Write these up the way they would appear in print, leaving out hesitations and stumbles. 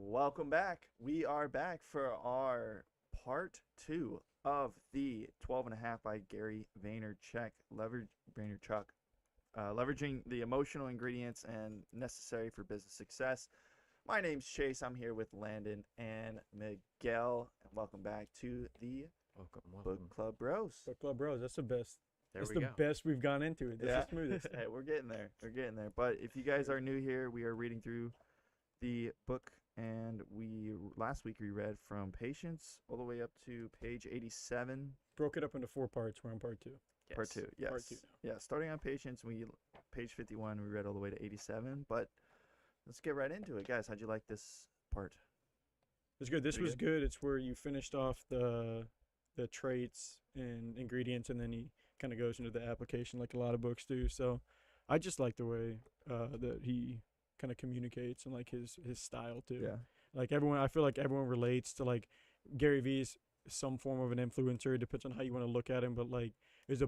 Welcome back. We are back for our part two of the 12 and a half by Gary Vaynerchuk, leveraging the emotional ingredients and necessary for business success. My name's Chase. I'm here with Landon and Miguel. And welcome back to the Welcome, Book welcome. Club Bros. Book Club Bros. That's the best. There That's we the go. best we've gone into it. That's the smoothest. Hey, we're getting there. We're getting there. But if you guys are new here, we are reading through the book, and we last week we read from Patience all the way up to page 87. Broke it up into 4 parts. We're on part two. Yes. Part two, yes. Part two now. Yeah, starting on Patience, page 51, we read all the way to 87. But let's get right into it, guys. How'd you like this part? It's good. This Pretty was good. It's where you finished off the traits and ingredients, and then he kind of goes into the application like a lot of books do. So I just like the way that he kind of communicates and like his style too. Yeah. Like everyone, I feel like everyone relates to like Gary Vee's some form of an influencer. It depends on how you want to look at him, but like there's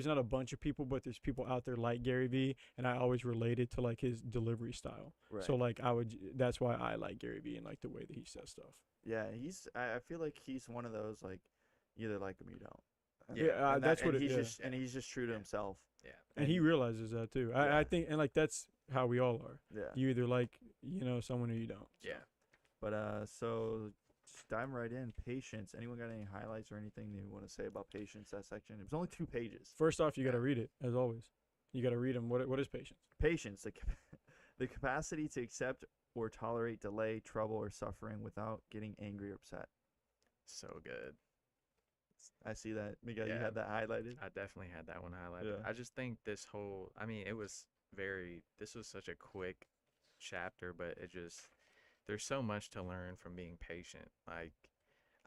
not a bunch of people, but there's people out there like Gary Vee, and I always related to like his delivery style. Right. So like that's why I like Gary Vee and like the way that he says stuff. Yeah, I feel like he's one of those, like, you either like him or you don't. Yeah, And that's what and it he's is. just and he's just true to himself. Yeah. And he realizes that too. Yeah. I think, and like that's how we all are. Yeah. You either like someone or you don't. Yeah. But so just dive right in. Patience. Anyone got any highlights or anything they want to say about Patience? That section. It was only 2 pages. First off, you got to Yeah. read it as always. You got to read them. What is patience? Patience, the capacity to accept or tolerate delay, trouble, or suffering without getting angry or upset. So good. I see that. Miguel, you Yeah. had that highlighted. I definitely had that one highlighted. Yeah. I just think this was such a quick chapter, but there's so much to learn from being patient. Like,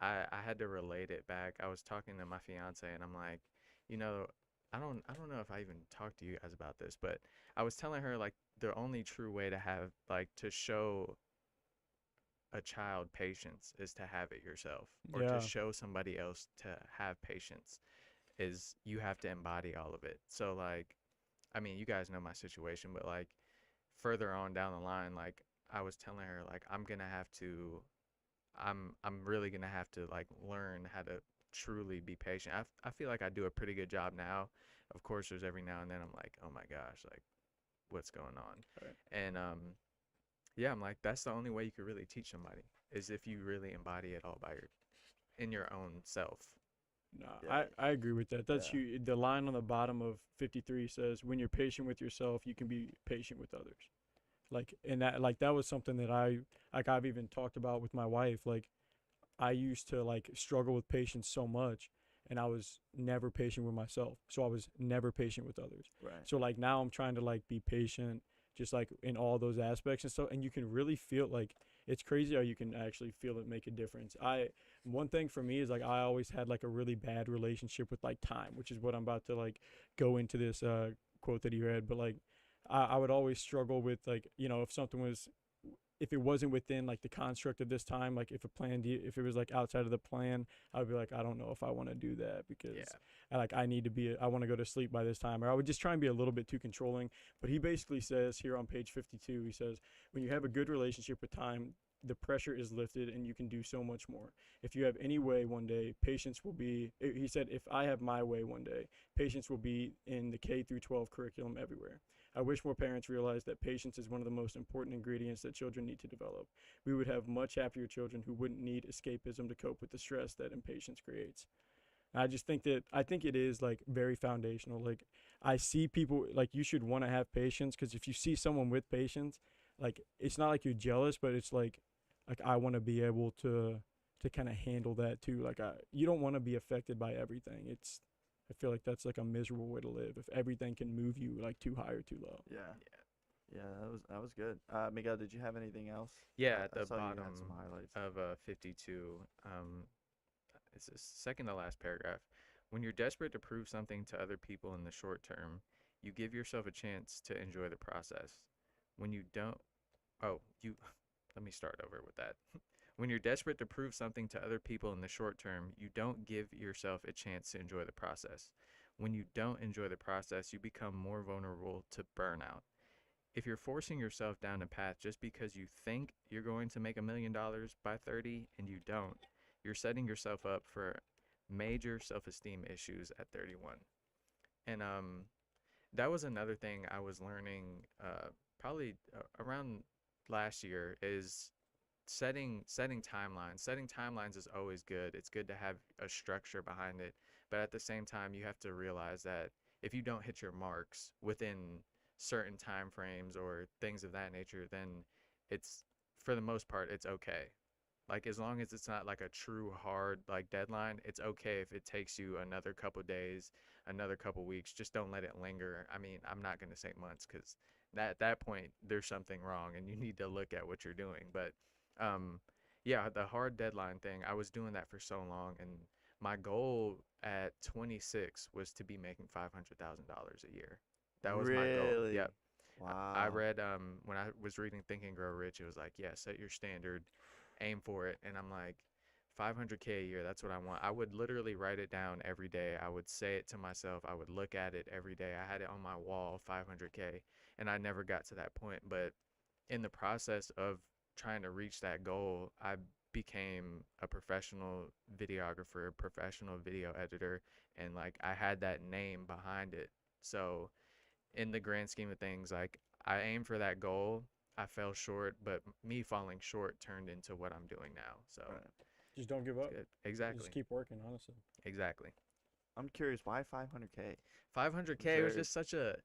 I had to relate it back. I was talking to my fiance, and I'm like, you know, I don't know if I even talked to you guys about this, but I was telling her like the only true way to show a child patience is to have it yourself, or Yeah. to show somebody else to have patience is you have to embody all of it. So like, I mean, you guys know my situation, but like further on down the line, like I was telling her like I'm really gonna have to like learn how to truly be patient. I feel like I do a pretty good job now. Of course, there's every now and then I'm like, oh my gosh, like what's going on? Right. And yeah, I'm like, that's the only way you could really teach somebody is if you really embody it all in your own self. No, Yeah. I agree with that. That's Yeah. huge. The line on the bottom of 53 says, "When you're patient with yourself, you can be patient with others." That was something that I've even talked about with my wife. Like, I used to like struggle with patience so much, and I was never patient with myself. So I was never patient with others. Right. So like now I'm trying to like be patient, just like in all those aspects and stuff. And you can really feel like it's crazy how you can actually feel it make a difference. One thing for me is like I always had like a really bad relationship with like time, which is what I'm about to like go into this quote that he read. But like I would always struggle with like if it wasn't within like the construct of this time, like if it was like outside of the plan, I would be like, I don't know if I want to do that because Yeah. I want to go to sleep by this time, or I would just try and be a little bit too controlling. But he basically says here on page 52, he says, when you have a good relationship with time, the pressure is lifted and you can do so much more. If you have any way one day, patience will be, he said, if I have my way one day, patience will be in the K through 12 curriculum everywhere. I wish more parents realized that patience is one of the most important ingredients that children need to develop. We would have much happier children who wouldn't need escapism to cope with the stress that impatience creates. And I think it is like very foundational. Like I see people like you should want to have patience because if you see someone with patience, like it's not like you're jealous, but it's like I want to be able to kind of handle that too. Like you don't want to be affected by everything. I feel like that's like a miserable way to live if everything can move you like too high or too low. Yeah. Yeah. Yeah, that was good. Miguel, did you have anything else? Yeah, I at the saw you had bottom some highlights. of 52, it's the second to last paragraph. When you're desperate to prove something to other people in the short term, you give yourself a chance to enjoy the process. When you don't, oh, you, let me start over with that. When you're desperate to prove something to other people in the short term, you don't give yourself a chance to enjoy the process. When you don't enjoy the process, you become more vulnerable to burnout. if you're forcing yourself down a path just because you think you're going to make $1 million by 30 and you don't, you're setting yourself up for major self-esteem issues at 31. And that was another thing I was learning probably around last year is setting timelines. Setting timelines is always good. It's good to have a structure behind it, but at the same time, you have to realize that if you don't hit your marks within certain time frames or things of that nature, then it's for the most part it's okay. Like as long as it's not like a true hard like deadline, it's okay if it takes you another couple days, another couple weeks. Just don't let it linger. I mean, I'm not going to say months because at that point there's something wrong and you need to look at what you're doing. But um, yeah, the hard deadline thing, I was doing that for so long, and my goal at 26 was to be making $500,000 a year. That was my goal. Really? Yep. Wow. I read when I was reading Think and Grow Rich, it was like, yeah, set your standard, aim for it, and I'm like, 500K a year, that's what I want. I would literally write it down every day. I would say it to myself. I would look at it every day. I had it on my wall, 500K, and I never got to that point. But in the process of trying to reach that goal, I became a professional videographer, professional video editor, and like I had that name behind it. So in the grand scheme of things, like I aimed for that goal. I fell short, but me falling short turned into what I'm doing now. So Right. Just don't give up. good. You Exactly. Just keep working, honestly. Exactly. I'm curious, why 500K? 500K was Very- just such a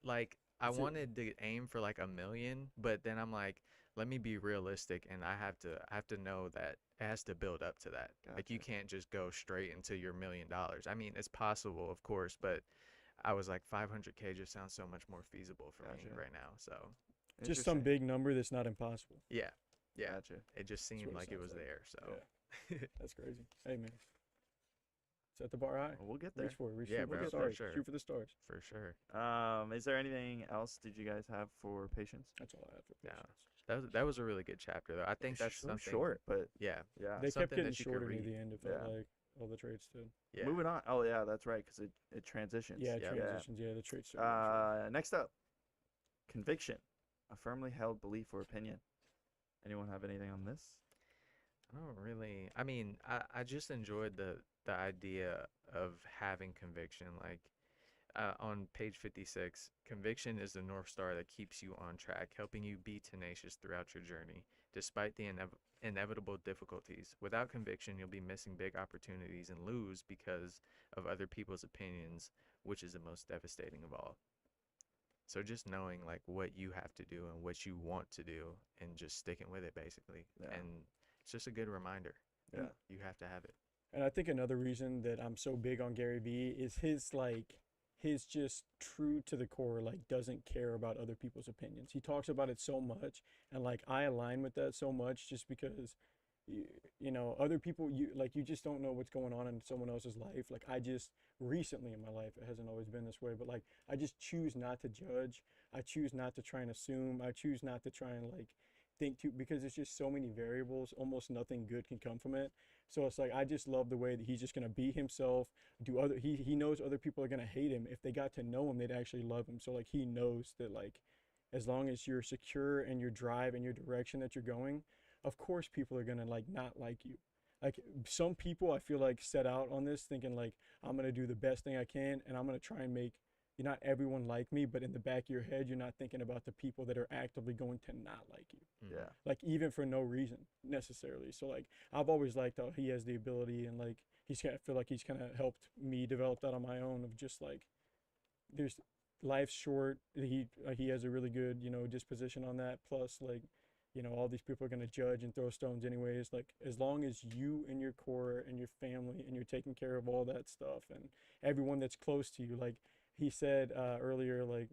like I It's a- wanted to aim for like 1 million, but then I'm like, let me be realistic, and I have to know that it has to build up to that. Like you Gotcha. can't just go straight into your $1 million. I mean, it's possible, of course, but I was like 500K just sounds so much more feasible for me Gotcha. right now. So Just some Interesting. big number that's not impossible. yeah, yeah, Gotcha. it just That's seemed what it like it sounds was like. there. So Yeah, that's crazy. Hey, man. Set the bar high. Well, we'll get there. Reach for it. Reach Yeah, shoot for bro, the for stars. sure. Shoot for the stars. for sure. Is there anything else did you guys have for patience? That's all I have for No, patience. that was a really good chapter though. I think that's So something. short, but Yeah, yeah. They kept something getting that you could shorter near read. the end. It felt Yeah. like all the traits did. yeah. Moving on. Oh yeah, that's right, because it transitions. Yeah, Yeah. transitions. Yeah, the traits. Started getting shorter. Next up, conviction, a firmly held belief or opinion. Anyone have anything on this? I don't really. I mean, I just enjoyed the idea of having conviction. Like on page 56, conviction is the North Star that keeps you on track, helping you be tenacious throughout your journey, despite the inevitable difficulties. Without conviction, you'll be missing big opportunities and lose because of other people's opinions, which is the most devastating of all. So just knowing like what you have to do and what you want to do and just sticking with it basically. Yeah. And it's just a good reminder. Yeah. You have to have it. And I think another reason that I'm so big on Gary Vee is his just true to the core, like doesn't care about other people's opinions. He talks about it so much, and like I align with that so much just because you know, other people, you just don't know what's going on in someone else's life. Like I just recently in my life, it hasn't always been this way, but like I just choose not to judge. I choose not to try and assume. I choose not to try and like think too, because it's just so many variables, almost nothing good can come from it. So it's like I just love the way that he's just gonna be himself. He knows other people are gonna hate him. If they got to know him, they'd actually love him. So like he knows that like as long as you're secure in your drive and your direction that you're going, of course people are gonna like not like you. Like some people I feel like set out on this thinking like I'm gonna do the best thing I can and I'm gonna try and make not everyone like me, but in the back of your head you're not thinking about the people that are actively going to not like you. Mhm. Yeah. Like even for no reason necessarily. So like I've always liked how he has the ability and like I feel like he's kind of helped me develop that on my own of just like there's life's short. He has a really good, you know, disposition on that. Plus like, you know, all these people are going to judge and throw stones anyways. Like as long as you and your core and your family and you're taking care of all that stuff and everyone that's close to you, like he said earlier, like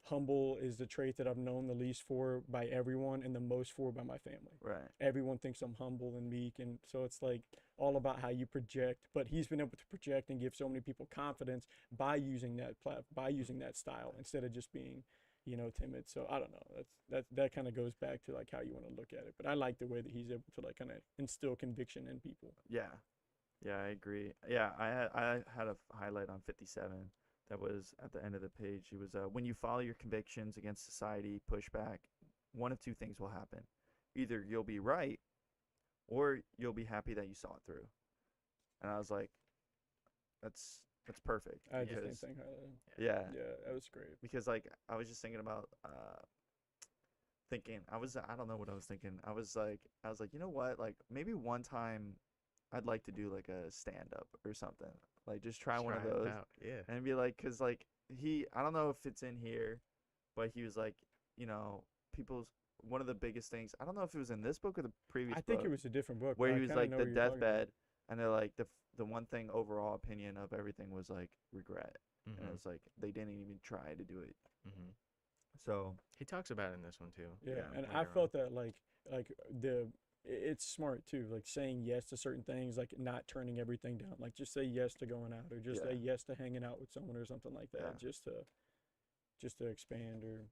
humble is the trait that I've known the least for by everyone and the most for by my family. Right. Everyone thinks I'm humble and meek, and so it's like all about how you project. But he's been able to project and give so many people confidence by using that style instead of just being, you know, timid. So I don't know. That kind of goes back to like how you want to look at it. But I like the way that he's able to like kind of instill conviction in people. Yeah. Yeah, I agree. Yeah, I had a highlight on 57 that was at the end of the page. It was when you follow your convictions against society, push back, one of two things will happen. Either you'll be right, or you'll be happy that you saw it through. And I was like, that's perfect. I had the same because thing highlighted. yeah, Yeah, that was great. because like I was just thinking about thinking I don't know what I was thinking. I was like, you know what? Like maybe one time I'd like to do like a stand up or something. Like just try one of Try it those out. Yeah. and be like, cause like I don't know if it's in here, but he was like, you know, people's one of the biggest things. I don't know if it was in this book or the previous I think book it was a different book. where but he I was kinda like know the what you're talking about. deathbed, and they're like the one thing overall opinion of everything was like regret, and Mm-hmm. it's like they didn't even try to do it. Mm-hmm. So He talks about it in this one too. Yeah, Yeah, and later I on. felt that like it's smart too, like saying yes to certain things, like not turning everything down. Like just say yes to going out, or just Yeah. say yes to hanging out with someone or something like that, Yeah. just to expand or.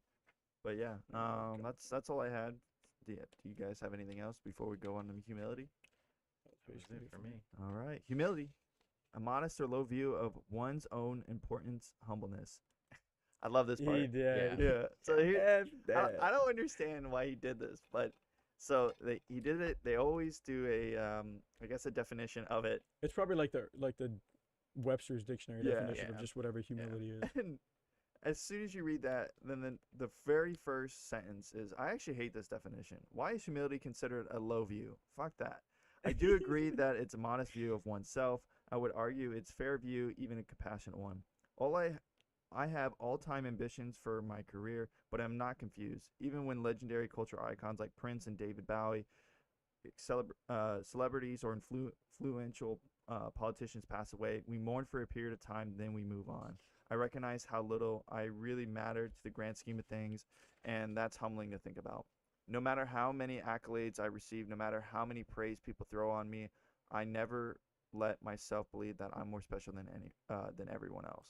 but yeah, Okay. that's all I had. Do you guys have anything else before we go on to humility? That was it for me. All right, humility, a modest or low view of one's own importance, humbleness. I love this part. He did. Yeah. Yeah. So here, F I that. don't understand why he did this, but so he did it. They always do a I guess a definition of it. It's probably like the Webster's dictionary Yeah. definition of Yeah. just whatever humility is. And as soon as you read that, then the very first sentence is, I actually hate this definition. Why is humility considered a low view? Fuck that. I do agree that it's a modest view of oneself. I would argue it's fair view, even a compassionate one. I have all-time ambitions for my career, but I'm not confused. Even when legendary cultural icons like Prince and David Bowie, celebrities or influential politicians pass away, we mourn for a period of time, then we move on. I recognize how little I really matter to the grand scheme of things, and that's humbling to think about. No matter how many accolades I receive, no matter how many praise people throw on me, I never let myself believe that I'm more special than everyone else.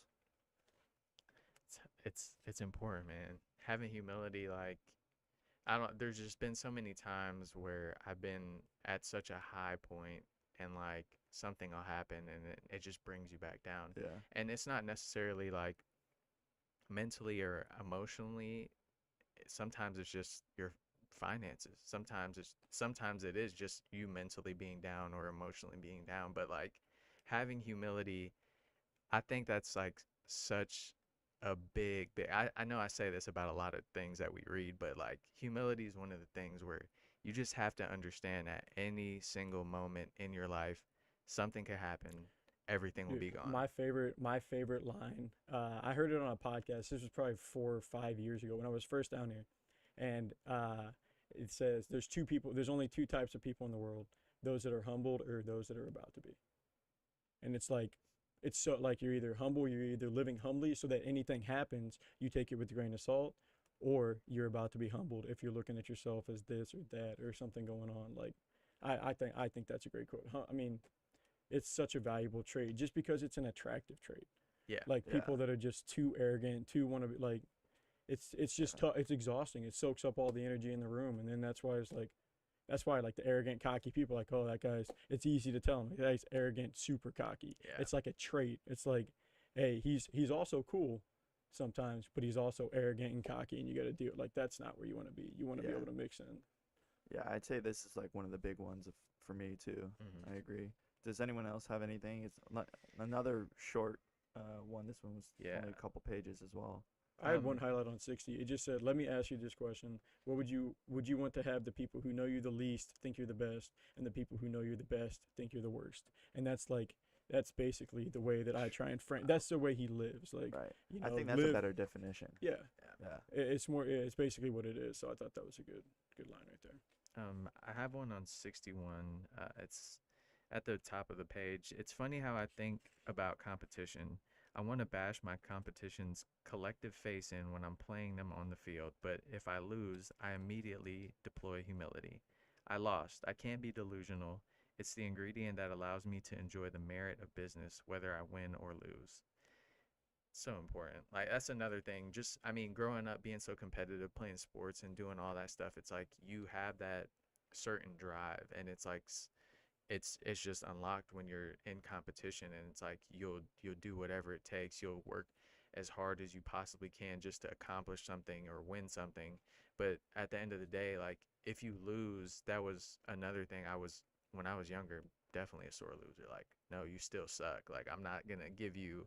It's important, man. Having humility, like I don't. There's just been so many times where I've been at such a high point, and like something will happen, and it just brings you back down. Yeah. And it's not necessarily like mentally or emotionally. Sometimes it's just your finances. Sometimes it is just you mentally being down or emotionally being down. But like having humility, I think that's like such a big. I know I say this about a lot of things that we read, but like humility is one of the things where you just have to understand at any single moment in your life, something could happen, everything will Dude, be gone. my favorite line. I heard it on a podcast. This was probably 4 or 5 years ago when I was first down here, and it says there's two people. There's only two types of people in the world: those that are humbled or those that are about to be. And it's so like you're either humble, you're either living humbly, so that anything happens, you take it with a grain of salt, or you're about to be humbled if you're looking at yourself as this or that or something going on. Like, I think that's a great quote. I mean, it's such a valuable trait just because it's an attractive trait. Yeah. Like Yeah. people that are just too arrogant, too want to be like, it's just Yeah. it's exhausting. It soaks up all the energy in the room, and then that's why like the arrogant, cocky people, like, oh, that guy's. It's easy to tell him that guy's arrogant, super cocky. Yeah. It's like a trait. It's like, hey, he's also cool sometimes, but he's also arrogant and cocky, and you got to do it. Like that's not where you want to be. You want to be Yeah. able to mix in. Yeah, I'd say this is like one of the big ones for me too. Mhm. I agree. Does anyone else have anything? It's another short one. This one was Yeah. only a couple pages as well. I had one Um, highlight on 60. It just said, "Let me ask you this question: What would you want to have the people who know you the least think you're the best, and the people who know you're the best think you're the worst?" And that's basically the way that I try and frame. That's the way he lives. Like, Right. you I know, think that's a live. better definition. Yeah, Yeah. it's more. It's basically what it is. So I thought that was a good line right there. I have one on 61. It's at the top of the page. It's funny how I think about competition. I want to bash my competition's collective face in when I'm playing them on the field, but if I lose, I immediately deploy humility. I lost. I can't be delusional. It's the ingredient that allows me to enjoy the merit of business, whether I win or lose. So important. Like that's another thing. Just I mean, growing up being so competitive, playing sports and doing all that stuff, it's like you have that certain drive and it's like it's just unlocked when you're in competition and it's like you'll do whatever it takes. You'll work as hard as you possibly can just to accomplish something or win something. But at the end of the day, like if you lose, that was another thing when I was younger, definitely a sore loser. Like, no, you still suck. Like I'm not gonna give you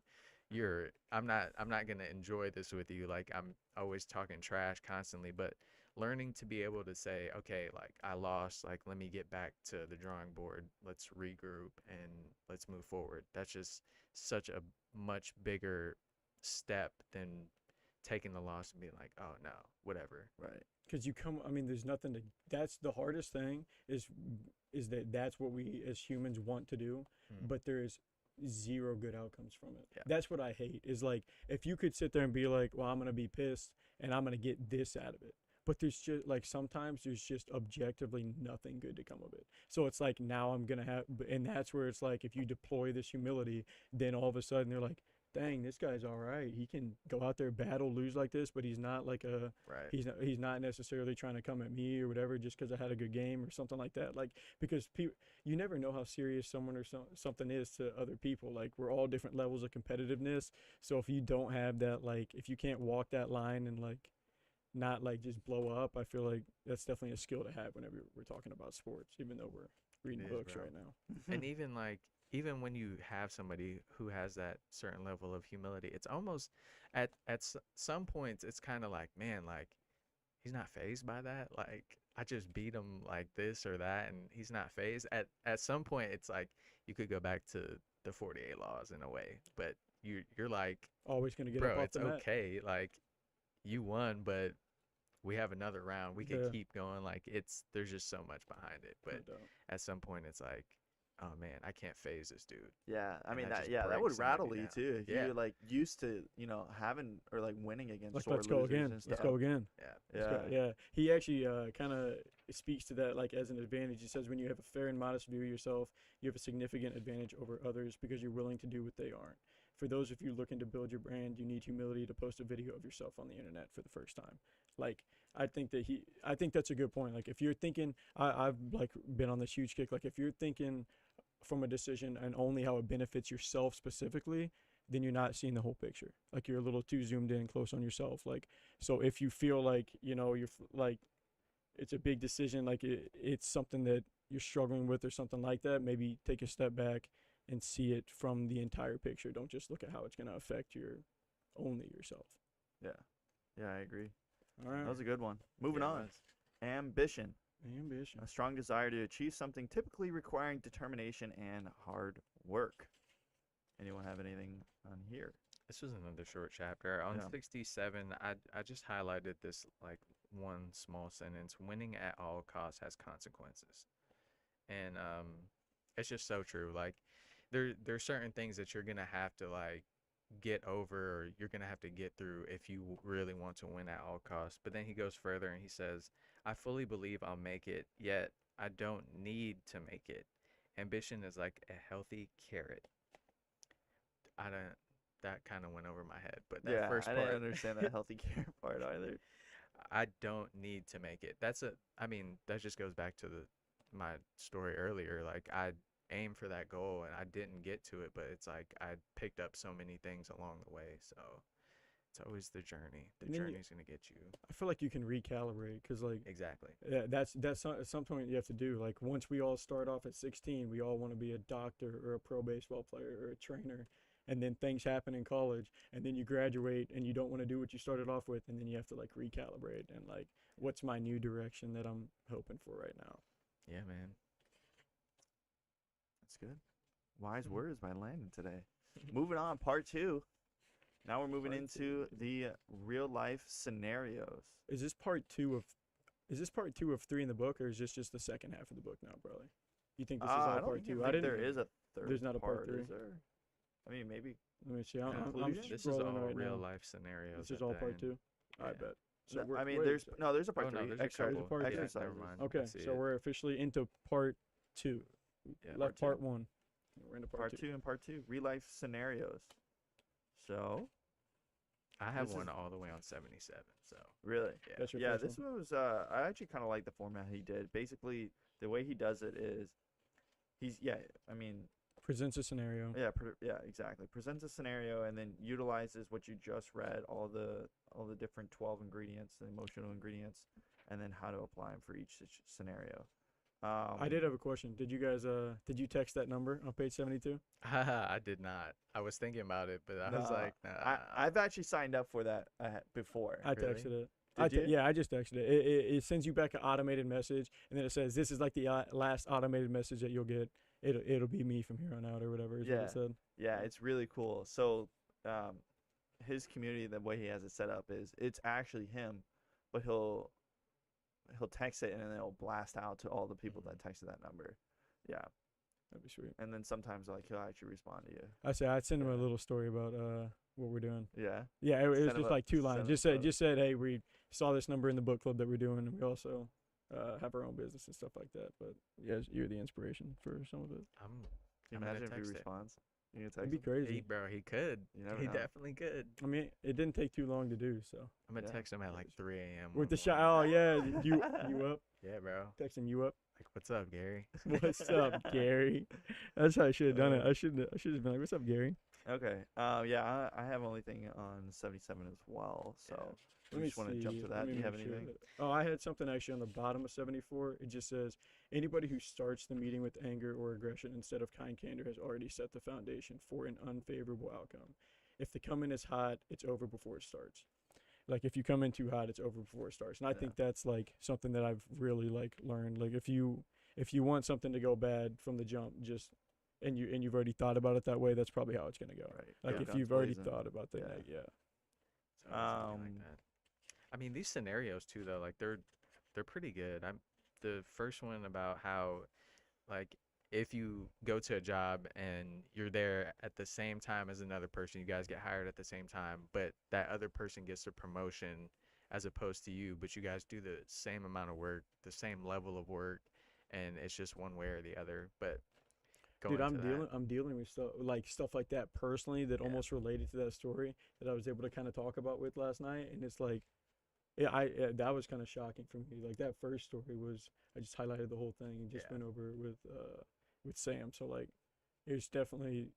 I'm not gonna enjoy this with you. Like I'm always talking trash constantly, but learning to be able to say, okay, like I lost, like let me get back to the drawing board. Let's regroup and let's move forward. That's just such a much bigger step than taking the loss and being like, oh no, whatever. Right. Because I mean, there's nothing to, that's the hardest thing is that that's what we as humans want to do, Mm. but there is zero good outcomes from it. Yeah. That's what I hate is like, if you could sit there and be like, well, I'm going to be pissed and I'm going to get this out of it. But there's just like sometimes there's just objectively nothing good to come of it. So it's like now I'm going to have, and that's where it's like if you deploy this humility, then all of a sudden they're like, dang, this guy's all right. He can go out there, battle, lose like this, but he's not like a, Right. he's not necessarily trying to come at me or whatever just because I had a good game or something like that. Like because you never know how serious someone or something is to other people. Like we're all different levels of competitiveness. So if you don't have that, like if you can't walk that line and like not like just blow up, I feel like that's definitely a skill to have whenever we're talking about sports, even though we're reading It is, books bro. right now. And even when you have somebody who has that certain level of humility, it's almost at some points it's kind of like, man, like he's not phased by that. Like I just beat him like this or that, and he's not phased. At some point, it's like you could go back to the 48 laws in a way, but you're like, Always gonna get up bro, off it's the mat. okay. Like you won, but we have another round. We could Yeah. keep going. Like there's just so much behind it. No But doubt. at some point, it's like, oh man, I can't phase this dude. Yeah, I And mean that just that would breaks somebody rattle you down. too if Yeah. you like used to having or like winning against Like sore let's go losers again. and Let's stuff. go again. Yeah. Let's Yeah. go. Yeah, he actually kind of speaks to that like as an advantage. He says when you have a fair and modest view of yourself, you have a significant advantage over others because you're willing to do what they aren't. For those of you looking to build your brand, you need humility to post a video of yourself on the internet for the first time. Like I think that's a good point. Like if you're thinking, I've like been on this huge kick. Like if you're thinking from a decision and only how it benefits yourself specifically, then you're not seeing the whole picture. Like you're a little too zoomed in close on yourself. Like, so if you feel like, like it's a big decision, like it's something that you're struggling with or something like that, maybe take a step back and see it from the entire picture. Don't just look at how it's going to affect only yourself. Yeah. Yeah, I agree. All right. That was a good one. Moving Yeah, it on. was. Ambition. Ambition. A strong desire to achieve something typically requiring determination and hard work. Anyone have anything on here? This was another short chapter. On Yeah. 67, I just highlighted this like one small sentence. Winning at all costs has consequences. And it's just so true. Like there's certain things that you're gonna have to like get over or you're gonna have to get through if you really want to win at all costs. But then he goes further and he says, I fully believe I'll make it, yet I don't need to make it. Ambition is like a healthy carrot. That kind of went over my head, but that Yeah, first I part, didn't understand that healthy care part either. I don't need to make it. I mean, that just goes back to my story earlier. Like I aim for that goal and I didn't get to it, but it's like I picked up so many things along the way. So it's always the journey. The And then journey's gonna get you. I feel like you can recalibrate because like Exactly. yeah, that's at some point you have to do. Like once we all start off at 16, we all want to be a doctor or a pro baseball player or a trainer, and then things happen in college, and then you graduate and you don't want to do what you started off with, and then you have to like recalibrate and like what's my new direction that I'm hoping for right now. Yeah, man. That's good. Wise Mhm. words by Landon today. Moving on, part 2. Now we're moving Part into two. the real life scenarios. Is this part two of 3 in the book, or is this just the second half of the book now, Bradley? You think this is I all don't part think 2? I didn't. there is a third. There's not a part is 3. there? I mean, maybe. Let me see. I'm Conclusion? This is scrolling all right real now. life scenarios. This is at all the part end. 2. I Yeah. bet. No, we're- I mean, wait, there's a part Oh, no, 3. there's a Extra, couple. part- yeah, exercises. never mind. Okay, I see so it. we're officially into part 2. Yeah, Left part part 1. We're into part, Part 2 and part 2. Real life scenarios. So, I have this one is- all the way on 77. So really. yeah. That's your Yeah, first this one? one was I actually kind of like the format he did. Basically, the way he does it is I mean, Presents a scenario. Yeah, exactly. Presents a scenario and then utilizes what you just read, all the different 12 ingredients, the emotional ingredients, and then how to apply them for each scenario. I did have a question. Did you guys did you text that number on page 72? I did not. I was thinking about it, but I was Nah, like, nah. I've actually signed up for that before. I Really? texted it. Did you? Yeah, I just texted it. It sends you back an automated message, and then it says this is like the last automated message that you'll get. It'll be me from here on out or whatever is what Yeah. it said. Yeah, it's really cool. So, his community, the way he has it set up is it's actually him, but he'll text it and then it'll blast out to all the people that texted that number. Yeah, That'd be sweet. and then sometimes like he'll actually respond to you. I'd send him a Yeah. little story about what we're doing. Yeah. Yeah, it was Send him just a- like 2 send lines. him Just a said, post. hey, we saw this number in the book club that we're doing, and we also have our own business and stuff like that. But yeah, you're the inspiration for some of it. I'm Can you I'm gonna imagine if he text it. responds? You can text It'd be him? crazy. bro, he could. You never He know. definitely could. I mean, it didn't take too long to do. So I'm gonna Yeah. text him at like 3 a.m. with one the shot, morning. oh yeah, you up? Yeah, bro. Texting you up. Like, what's up, Gary? What's up, Gary? That's how I should have done it. Uh, I should have been like, "What's up, Gary?" Okay. Yeah, I have only thing on 77 as well. So Let we me just want to jump see. to Let that. me Do you have make sure anything? that- Oh, I had something actually on the bottom of 74. It just says anybody who starts the meeting with anger or aggression instead of kind candor has already set the foundation for an unfavorable outcome. If the come in is hot, it's over before it starts. Like if you come in too hot, it's over before it starts. And I Yeah. think that's like something that I've really like learned. Like if you want something to go bad from the jump, just you've already thought about it that way, that's probably how it's gonna go. Right. Like Go if guns you've already blazing. thought about the Yeah. yeah. So it's something like Um, that. I mean, these scenarios too, though, like they're pretty good. I'm the first one about how, like, if you go to a job and you're there at the same time as another person, you guys get hired at the same time, but that other person gets a promotion as opposed to you, but you guys do the same amount of work, the same level of work, and it's just one way or the other. But going Dude, to that, I'm dealing with stuff like that personally that Yeah. almost related to that story that I was able to kind of talk about with last night, and it's like, yeah, that was kind of shocking for me. Like that first story was, I just highlighted the whole thing and just Yeah. went over it with Sam. So like, it's definitely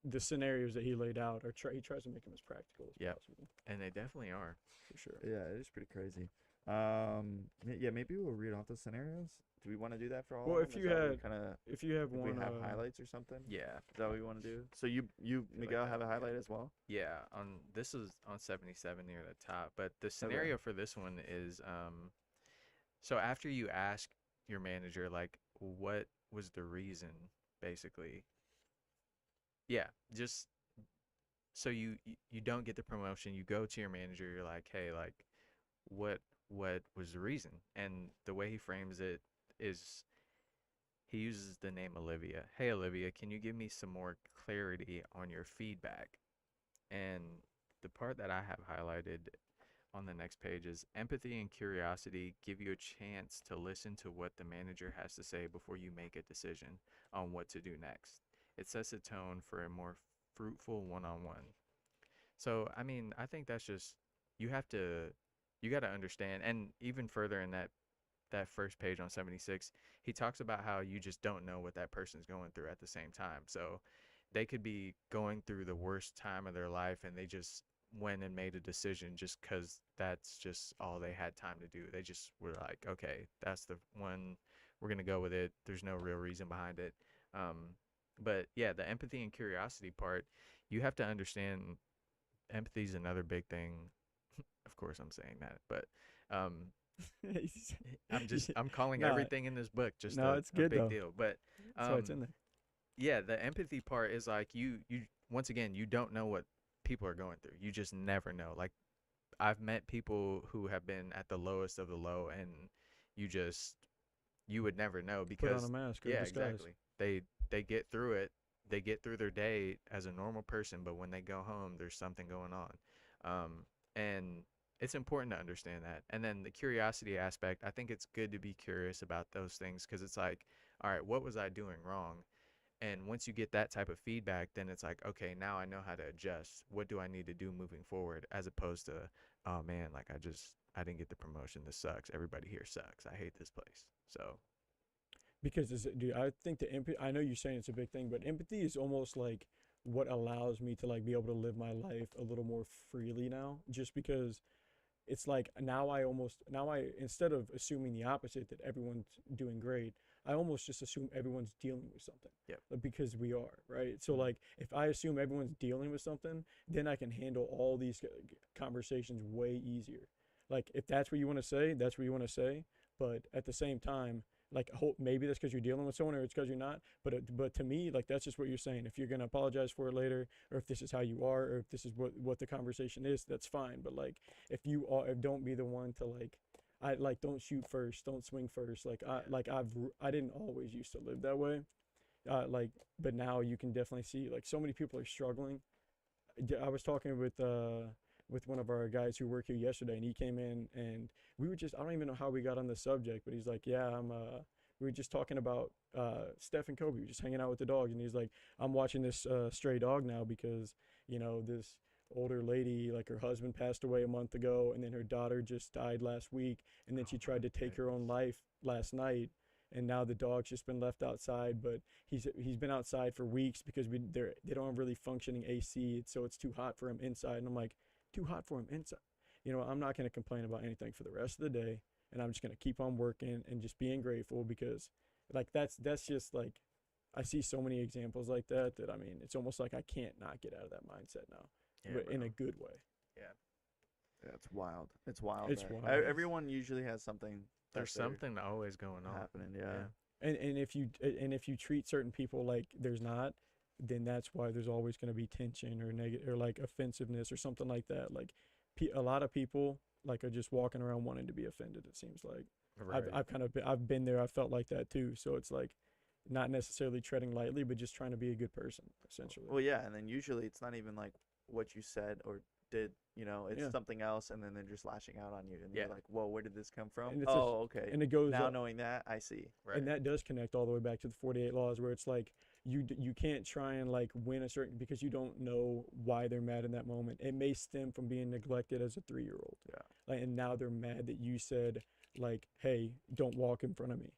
the scenarios that he laid out are he tries to make them as practical as Yep. possible and they definitely are. for sure. Yeah, it is pretty crazy. Yeah, maybe we'll read off the scenarios. Do we want to do that for all? Well, of if them? you Is that what we had- kinda, If you have if we one, have highlights or something. Yeah, Is that what we want to do? So you like Miguel that. have a highlight as well. yeah. On this is on 77 near the top, but the scenario for this one is so after you ask your manager like what was the reason, basically. Yeah, just so you don't get the promotion, you go to your manager, you're like, hey, like what was the reason? And the way he frames it is he uses the name Olivia. Hey Olivia, can you give me some more clarity on your feedback? And the part that I have highlighted on the next page is empathy and curiosity give you a chance to listen to what the manager has to say before you make a decision on what to do next. It sets a tone for a more fruitful one-on-one. So, I mean, I think that's just you got to understand, and even further in that first page on 76, he talks about how you just don't know what that person's going through at the same time. So, they could be going through the worst time of their life and they just went and made a decision just because that's just all they had time to do. They just were like, okay, that's the one, we're going to go with it. There's no real reason behind it. But yeah, the empathy and curiosity part, you have to understand empathy is another big thing. Of course, I'm saying that, but I'm calling Nah, everything in this book just no, it's a good big though. deal. But That's why it's in there. yeah, the empathy part is like you once again, you don't know what people are going through. You just never know. Like I've met people who have been at the lowest of the low and you would never know Put on because a mask or yeah, disguise. exactly. They get through it. They get through their day as a normal person, but when they go home, there's something going on. And it's important to understand that. And then the curiosity aspect, I think it's good to be curious about those things because it's like, all right, what was I doing wrong? And once you get that type of feedback, then it's like, okay, now I know how to adjust. What do I need to do moving forward? As opposed to, oh man, like I didn't get the promotion. This sucks. Everybody here sucks. I hate this place. So because dude, I think the empathy. I know you're saying it's a big thing, but empathy is almost like what allows me to like be able to live my life a little more freely now. Just because it's like now I instead of assuming the opposite that everyone's doing great, I almost just assume everyone's dealing with something. Yep. Because we are, right? So Mhm. like if I assume everyone's dealing with something, then I can handle all these conversations way easier. Like if that's what you want to say, that's what you want to say, but at the same time, like hope maybe that's because you're dealing with someone or it's because you're not, but to me like that's just what you're saying. If you're going to apologize for it later, or if this is how you are, or if this is what the conversation is, that's fine. But like if you are, don't be the one to like I like don't shoot first, don't swing first. I didn't always used to live that way. Like but now you can definitely see like so many people are struggling. I was talking with one of our guys who work here yesterday, and he came in and we were just I don't even know how we got on the subject, but he's like, yeah, we were just talking about Steph and Kobe. We were just hanging out with the dog, and he's like, I'm watching this stray dog now because this older lady, like her husband passed away a month ago, and then her daughter just died last week, and then she tried to take her own life last night, and now the dog's just been left outside. But he's been outside for weeks because they don't have really functioning AC, so it's too hot for him inside. And I'm like, too hot for him inside. I'm not going to complain about anything for the rest of the day, and I'm just going to keep on working and just being grateful because like that's just like I see so many examples like that I mean it's almost like I can't not get out of that mindset now, Yeah, but in bro. a good way. Yeah, it's wild. It's wild. It's right? wild. Everyone usually has something. that There's they're something always going on. happening. Yeah. And if you treat certain people like there's not, then that's why there's always going to be tension or negative or like offensiveness or something like that. Like a lot of people like are just walking around wanting to be offended. It seems like Right. I've been there. I felt like that too. So it's like not necessarily treading lightly, but just trying to be a good person essentially. Well, yeah, and then usually it's not even like what you said or did. It's Yeah. something else, and then they're just lashing out on you, and Yeah. you're like, "Whoa, where did this come from?" And it's Oh, okay. and it goes Now up, knowing that, I see. Right. and that does connect all the way back to the 48 laws where it's like you can't try and like win a certain because you don't know why they're mad in that moment. It may stem from being neglected as a 3-year-old. Yeah. Like, and now they're mad that you said like, "Hey, don't walk in front of me."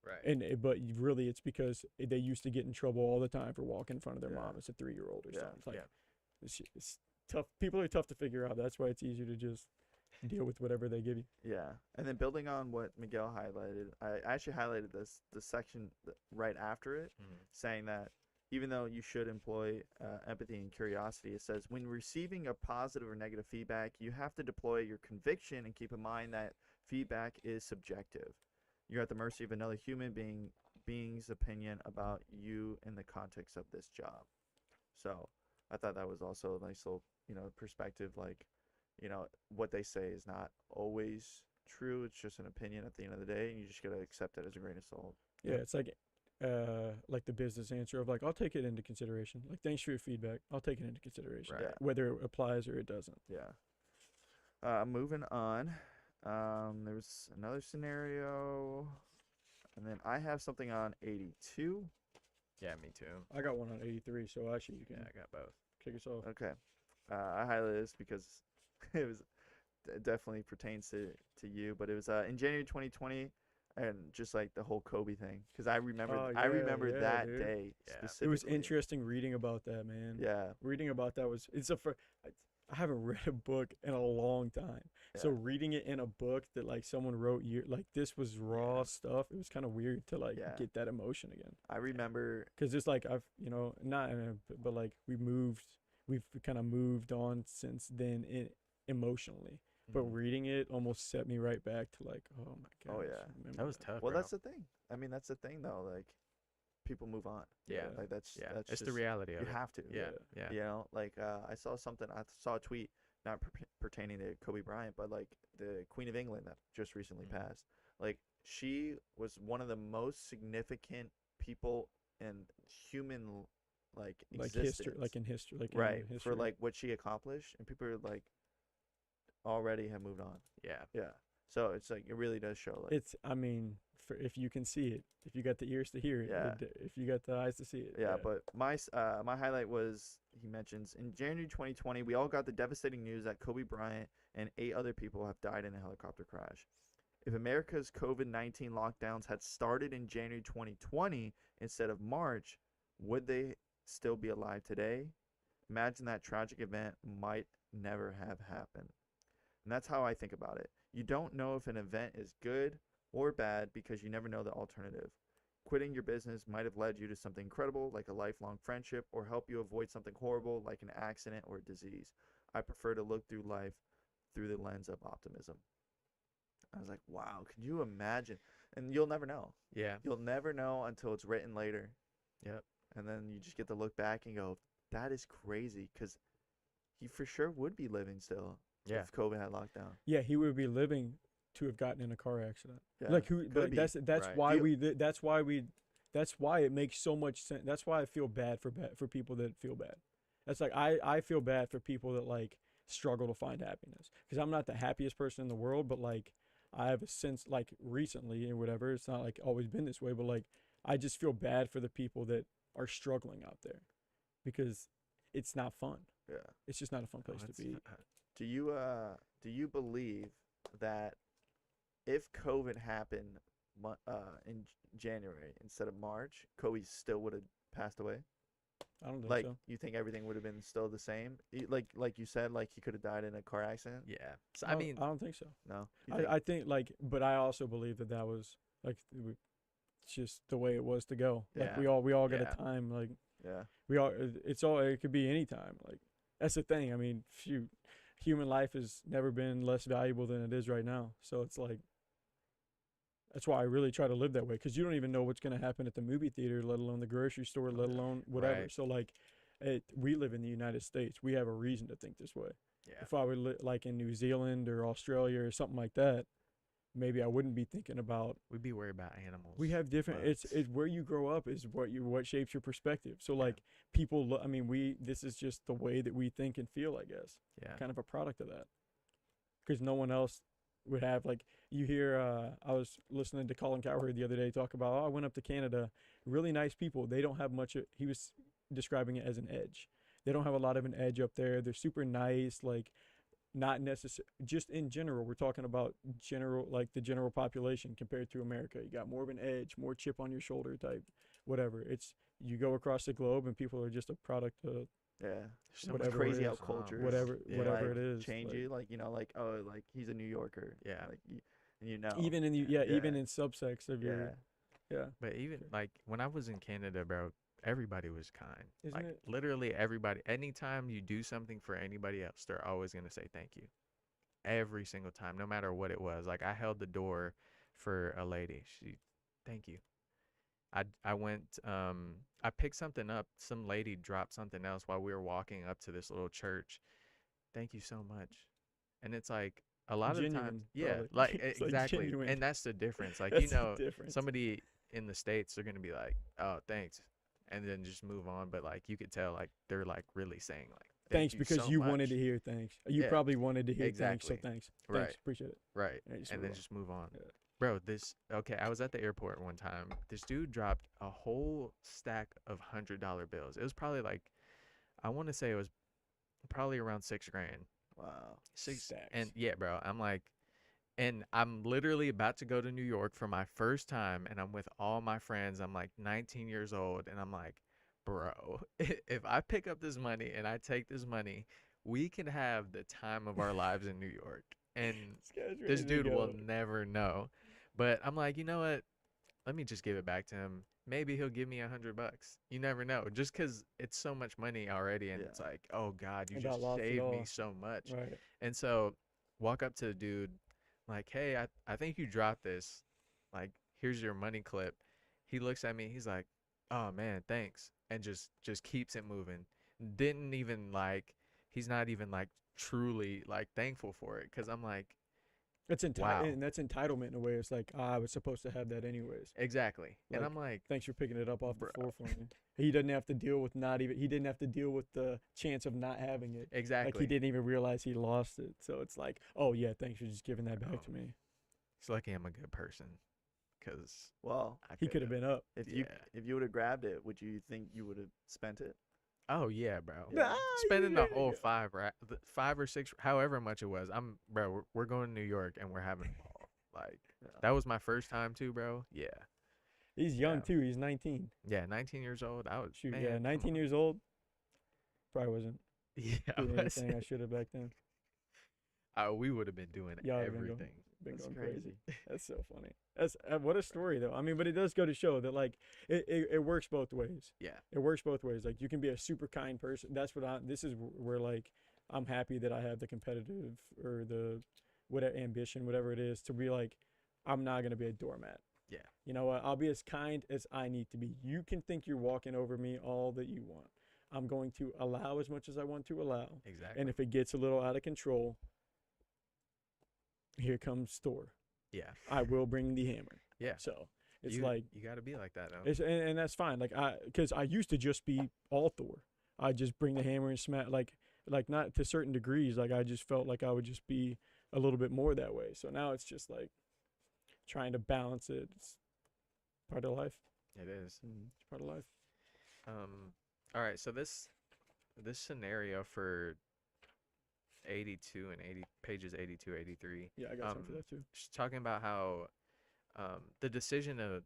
Right. But really it's because they used to get in trouble all the time for walking in front of their Yeah. mom as a 3-year-old or Yeah. something. It's like Yeah. it's tough. People are tough to figure out. That's why it's easier to just deal with whatever they give you. Yeah, and then building on what Miguel highlighted, I actually highlighted the section right after it, Mhm. saying that even though you should employ empathy and curiosity, it says when receiving a positive or negative feedback, you have to deploy your conviction and keep in mind that feedback is subjective. You're at the mercy of another human being's opinion about you in the context of this job. So I thought that was also a nice little perspective. Like, what they say is not always true. It's just an opinion at the end of the day, and you just gotta accept it as a grain of salt. Yeah, it's like the business answer of like I'll take it into consideration. Like thanks for your feedback. I'll take it into consideration. Right. Yeah. Whether it applies or it doesn't. Yeah. Moving on. There was another scenario, and then I have something on 82. Yeah, me too. I got one on 83, so actually you can Yeah, I got both. kick us off. Okay. I highlighted this because it was it definitely pertains to you, but it was in January 2020, and just like the whole Kobe thing, because I remember Oh, I remember yeah, that dude. day Yeah. specifically. It was interesting reading about that, man. Yeah. Reading about that was I haven't read a book in a long time. So Yeah. reading it in a book that like someone wrote like this was raw Yeah. stuff. It was kind of weird to like Yeah. get that emotion again. I remember. Cuz it's like I've, not in but like we've kind of moved on since then emotionally. But Mhm. reading it almost set me right back to like, oh my god. Oh, yeah. That was tough. Well, bro. that's the thing. I mean, that's the thing though. Like, people move on. Yeah. Like that's It's just, the reality of you it. have to. Yeah. Yeah. Like I saw a tweet not pertaining to Kobe Bryant, but like the Queen of England that just recently Mhm. passed. Like she was one of the most significant people in human like existence. in history, like right, in history. for like what she accomplished, and people are like already have moved on. Yeah. Yeah. So it's like it really does show like It's, I mean, if you can see it, if you got the ears to hear it, Yeah. if you got the eyes to see it. Yeah, but my highlight was he mentions in January 2020 we all got the devastating news that Kobe Bryant and 8 other people have died in a helicopter crash. If America's COVID-19 lockdowns had started in January 2020 instead of March, would they still be alive today? Imagine that tragic event might never have happened. And that's how I think about it. You don't know if an event is good or bad because you never know the alternative. Quitting your business might have led you to something incredible like a lifelong friendship or help you avoid something horrible like an accident or a disease. I prefer to look through life through the lens of optimism. I was like, wow, can you imagine? And you'll never know. Yeah. You'll never know until it's written later. Yep. And then you just get to look back and go, that is crazy, because he for sure would be living still Yeah. if COVID had locked down. Yeah, he would be living to have gotten in a car accident. Yeah, Like who? could Like, be. that's Right. why You- we. That's why we. That's why it makes so much sense. That's why I feel bad for people that feel bad. That's like I feel bad for people that like struggle to find happiness, because I'm not the happiest person in the world, but like I have a sense like recently or whatever. It's not like always been this way, but like I just feel bad for the people that are struggling out there, because it's not fun. Yeah. It's just not a fun Oh, place to it's be. not- Do you believe that if COVID happened in January instead of March, Kobe still would have passed away? I don't think Like, so. you think everything would have been still the same? Like you said, like he could have died in a car accident? Yeah. So I I don't- mean, I don't think so. No. You think- I think like, but I also believe that was like it's just the way it was to go. Like Yeah. we all got Yeah. a time. Like yeah. it could be any time. Like that's the thing. I mean, shoot, human life has never been less valuable than it is right now. So it's like that's why I really try to live that way, because you don't even know what's gonna happen at the movie theater, let alone the grocery store, let alone whatever. Right. So like, we live in the United States. We have a reason to think this way. yeah. If I were like in New Zealand or Australia or something like that, maybe I wouldn't be thinking about. We'd be worried about animals. We have different. but- It's where you grow up is what shapes your perspective. So Yeah. like people, I mean, this is just the way that we think and feel, I guess. Yeah. Kind of a product of that. Because no one else would have, like, you hear. I was listening to Colin Cowherd the other day talk about, I went up to Canada. Really nice people. They don't have much. He was describing it as an edge. They don't have a lot of an edge up there. They're super nice. Like, not necessary. Just in general, we're talking about the general population compared to America. You got more of an edge, more chip on your shoulder type, whatever. It's you go across the globe and people are just a product of Yeah. There's so whatever much it Crazy is. how cultures whatever Yeah. whatever like, it is. change like, you, like, like, oh, like he's a New Yorker. Yeah. Like you know. Even in the Yeah. even in subsects of yeah. your yeah. But even Sure. like when I was in Canada, bro, everybody was kind. Isn't Like it? literally everybody. Anytime you do something for anybody else, they're always gonna say thank you. Every single time, no matter what it was. Like I held the door for a lady. Thank you. I went I picked something up. Some lady dropped something else while we were walking up to this little church. Thank you so much. And it's like a lot of times, Genuine, yeah, probably. like It's, like, exactly. genuine. And that's the difference. Like That's the difference. somebody in the States, they're gonna be like, "Oh, thanks," and then just move on. But like you could tell, like they're like really saying like, Thanks you because so you wanted much." to hear thanks. You Yeah, probably wanted to hear exactly. thanks, so thanks. Right. Thanks, appreciate it. Right, And just and move then on. just move on. Yeah. Bro, okay, I was at the airport one time. This dude dropped a whole stack of $100 bills. It was probably like, I want to say it was probably around $6,000. Wow. And yeah, bro, I'm like, and I'm literally about to go to New York for my first time, and I'm with all my friends. I'm like 19 years old, and I'm like, bro, if I pick up this money and I take this money, we can have the time of our lives in New York. And this dude will never know. But I'm like, you know what? Let me just give it back to him. Maybe he'll give me $100. You never know. Just because it's so much money already, and it's Yeah. like, oh God, you I got just lost it saved me all. so much. Right. And so, walk up to the dude, like, hey, I think you dropped this. Like, here's your money clip. He looks at me. He's like, oh man, thanks, and just keeps it moving. Didn't even like. He's not even like truly like thankful for it, because I'm like, That's Wow. and that's entitlement in a way. It's like, I was supposed to have that anyways. exactly. And Like, I'm like, Thanks for picking it up off Bro. the floor for me. He doesn't have to deal with he didn't have to deal with the chance of not having it. exactly. Like he didn't even realize he lost it. So it's like, oh yeah, thanks for just giving that back Oh, to me. It's lucky I'm a good person, because Well, He could have been up. if Yeah. you would have grabbed it, would you think you would have spent it? Oh yeah, bro. Yeah. Spending the whole $5 or $6, however much it was. Bro. We're going to New York and we're having a ball. Like Yeah. that was my first time too, bro. Yeah. He's young Yeah. too. He's 19. Yeah, 19 years old. I was Shoot, man, yeah, come 19 on. years old. Probably wasn't Yeah, I doing was- anything I should have back then. we would have been doing Y'all would've been going- everything. Been That's going crazy. That's so funny. That's what a story though. I mean, but it does go to show that like it works both ways. Yeah. It works both ways. Like you can be a super kind person. That's what this is where like I'm happy that I have the competitive or the whatever ambition, whatever it is, to be like, I'm not gonna be a doormat. Yeah. You know what? I'll be as kind as I need to be. You can think you're walking over me all that you want. I'm going to allow as much as I want to allow. Exactly. And if it gets a little out of control, here comes Thor. yeah. I will bring the hammer. Yeah. So it's you, like, you got to be like that though. it's, and that's fine. Like because I used to just be all Thor. I just bring the hammer and smack, like not to certain degrees. Like I just felt like I would just be a little bit more that way. So now it's just like trying to balance it. It's part of life. It is. It's part of life. All right, so this scenario for 82 and 80 pages 82, 83. Yeah, I got some for that too. She's talking about how the decision to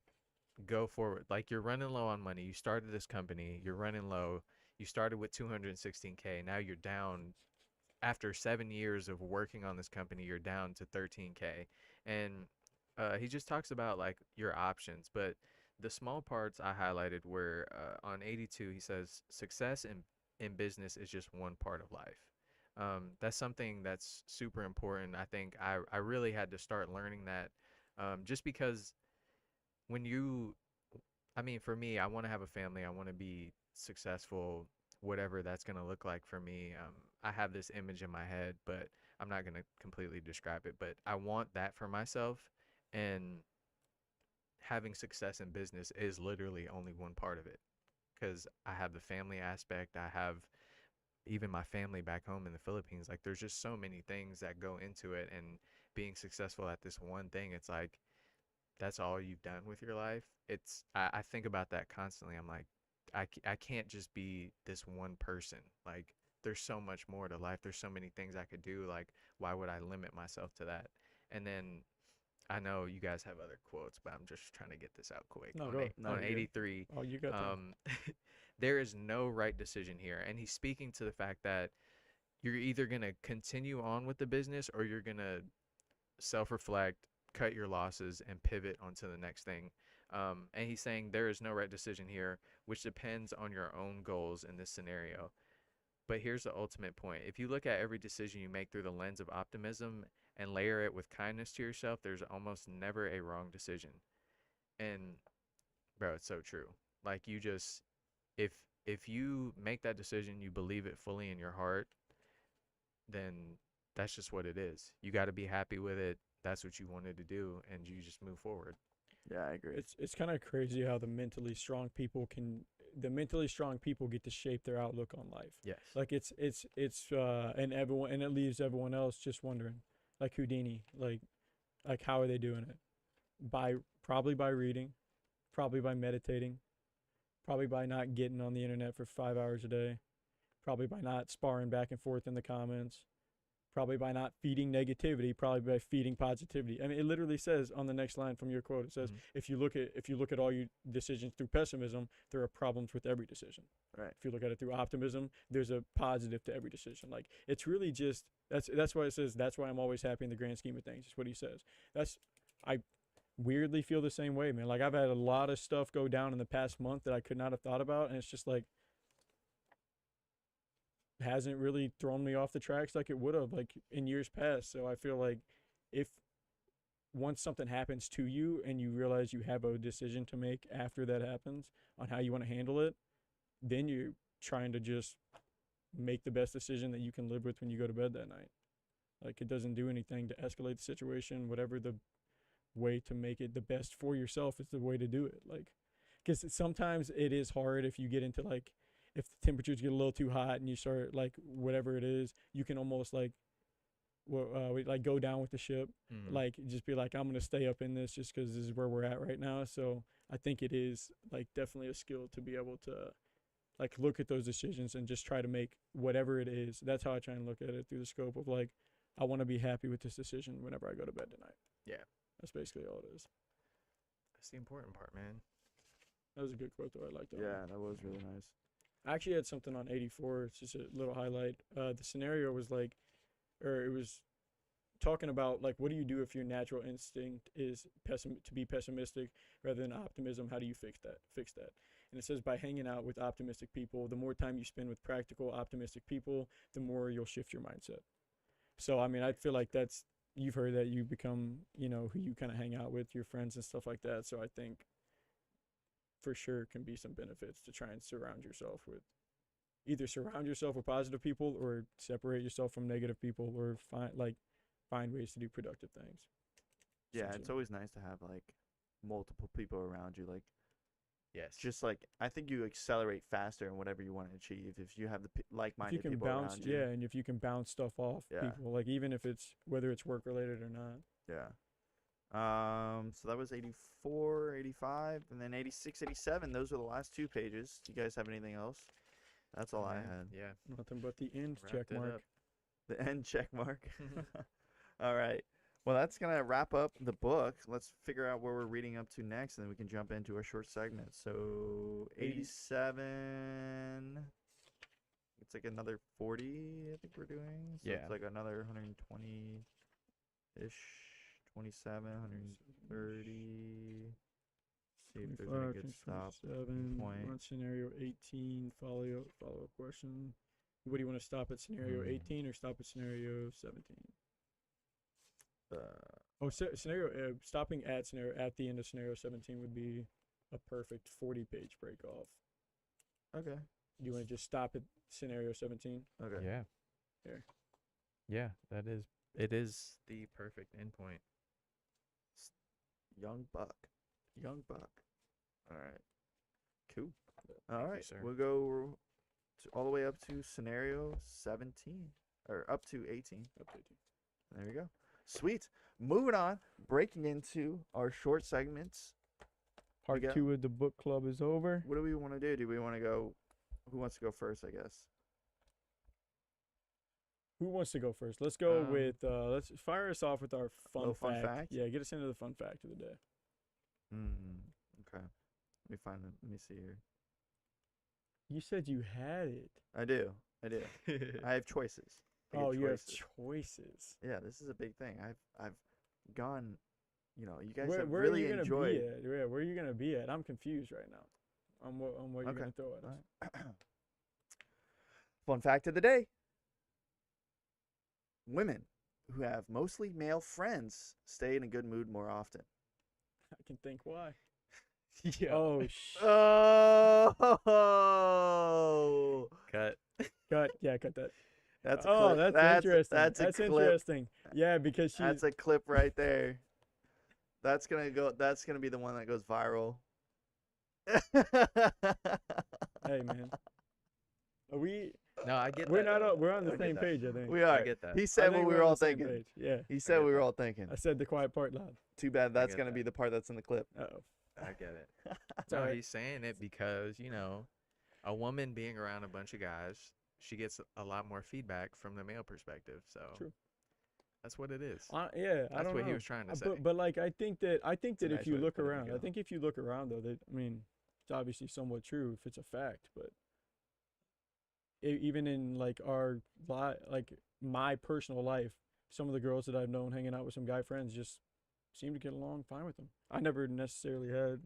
go forward, like you're running low on money. You started this company, you're running low. You started with 216K. Now you're down after 7 years of working on this company, you're down to 13K. And he just talks about like your options, but the small parts I highlighted were on 82, he says success in business is just one part of life. That's something that's super important. I think I really had to start learning that just because when I mean, for me, I want to have a family. I want to be successful, whatever that's going to look like for me. I have this image in my head, but I'm not going to completely describe it. But I want that for myself. And having success in business is literally only one part of it. Because I have the family aspect. I have even my family back home in the Philippines. Like, there's just so many things that go into it. And being successful at this one thing, it's like, that's all you've done with your life. I think about that constantly. I'm like, I can't just be this one person. Like, there's so much more to life. There's so many things I could do. Like, why would I limit myself to that? And then I know you guys have other quotes, but I'm just trying to get this out quick. No, on go. eight- No, on you're good. 83, Oh, you got that. there is no right decision here. And he's speaking to the fact that you're either going to continue on with the business or you're going to self-reflect, cut your losses, and pivot onto the next thing. And he's saying there is no right decision here, which depends on your own goals in this scenario. But here's the ultimate point. If you look at every decision you make through the lens of optimism and layer it with kindness to yourself, there's almost never a wrong decision. And bro, it's so true. Like, you just, if you make that decision, you believe it fully in your heart, then that's just what it is. You got to be happy with it. That's what you wanted to do, and you just move forward. Yeah, I agree. It's kind of crazy how the mentally strong people get to shape their outlook on life. Yes. Like it's and it leaves everyone else just wondering, like Houdini, like how are they doing it? Probably by reading, probably by meditating, probably by not getting on the internet for 5 hours a day, probably by not sparring back and forth in the comments, probably by not feeding negativity, probably by feeding positivity. I mean, it literally says on the next line from your quote, it says, Mhm. if you look at all your decisions through pessimism, there are problems with every decision. Right. If you look at it through optimism, there's a positive to every decision. Like, it's really just that's why it says that's why I'm always happy in the grand scheme of things. It's what he says. I weirdly feel the same way, man. Like, I've had a lot of stuff go down in the past month that I could not have thought about, and it's just like hasn't really thrown me off the tracks like it would have like in years past. So I feel like if once something happens to you and you realize you have a decision to make after that happens on how you want to handle it, then you're trying to just make the best decision that you can live with when you go to bed that night. Like, it doesn't do anything to escalate the situation. Whatever the way to make it the best for yourself is the way to do it. Like, because sometimes it is hard if you get into like, if the temperatures get a little too hot and you start like whatever it is, you can almost like like go down with the ship. Mhm. Like, just be like, I'm gonna stay up in this just because this is where we're at right now. So I think it is like definitely a skill to be able to like look at those decisions and just try to make whatever it is. That's how I try and look at it through the scope of like, I want to be happy with this decision whenever I go to bed tonight. Yeah. That's basically all it is. That's the important part, man. That was a good quote, though. I liked that one. Yeah, that was really nice. I actually had something on 84. It's just a little highlight. The scenario was like, or it was talking about like, what do you do if your natural instinct is to be pessimistic rather than optimism? How do you fix that? And it says by hanging out with optimistic people, the more time you spend with practical, optimistic people, the more you'll shift your mindset. So I mean, I feel like you've heard that you become, who you kind of hang out with, your friends and stuff like that. So I think for sure can be some benefits to try and surround yourself with positive people or separate yourself from negative people or find ways to do productive things. Yeah, it's essentially. always nice to have like multiple people around you. Like, Yes. just like I think you accelerate faster in whatever you want to achieve if you have the If you like-minded can people bounce, around you. yeah, and if you can bounce stuff off Yeah. people, like even if it's whether it's work related or not. Yeah. So that was 84, 85, and then 86, 87. Those were the last two pages. Do you guys have anything else? That's all I Man, had. Yeah. Nothing but the end Wrapped check it mark. up. The end check mark. All right. Well, that's going to wrap up the book. Let's figure out where we're reading up to next, and then we can jump into our short segment. So, 87. It's like another 40, I think we're doing. So Yeah. it's like another 120-ish, 27, 130. See if there's any 25, good stop 27, point. we're on scenario 18, follow up question. What do you want to stop at scenario 18 or stop at scenario 17? Stopping at the end of scenario 17 would be a perfect 40-page break off. Okay. Do you want to just stop at scenario 17? Okay. Yeah. Here. Yeah, it is the perfect endpoint. Young Buck. All right. Cool. All Thank you, right. sir. We'll go all the way up to scenario 17 or up to 18. Up to 18. There we go. Sweet. Moving on. Breaking into our short segments. Part got- 2 of the book club is over. What do we want to do? Do we want to go? Who wants to go first? I guess. Who wants to go first? Let's go Um, with let's fire us off with our little fun fact. fact? Yeah, get us into the fun fact of the day. Okay. Let me find it. Let me see here. You said you had it. I do. I have choices. I get Oh, you have choices. choices. Yeah, this is a big thing. I've gone. You guys Where have are really you gonna enjoyed. be at? Yeah, where are you gonna be at? I'm confused right now. On what you're Okay. gonna throw at us. Alright. Fun fact of the day. Women who have mostly male friends stay in a good mood more often. I can think why. Yeah. Oh, Oh, Cut. cut that. that's a Oh, clip. that's interesting. That's a clip. interesting. Yeah, because she's That's a clip right there. That's gonna be the one that goes viral. hey man. Are we? No, I get We're that. not. We're on the I get same that. page, I think. We are. I get that. He I said think what we we're were on all the same thinking. page. Yeah. He said get we were that. all thinking. I said the quiet part loud. Too bad that's get gonna that. be the part that's in the clip. Uh-oh. I get it. It's No, alright. he's saying it because, a woman being around a bunch of guys, she gets a lot more feedback from the male perspective. So True. that's what it is. Yeah, I That's don't what know. he was trying to say. But like I think that a if nice you way to look put it, around, I Miguel. think if you look around though, that I mean, it's obviously somewhat true if it's a fact, but even in like my personal life, some of the girls that I've known hanging out with some guy friends just seem to get along fine with them. I never necessarily had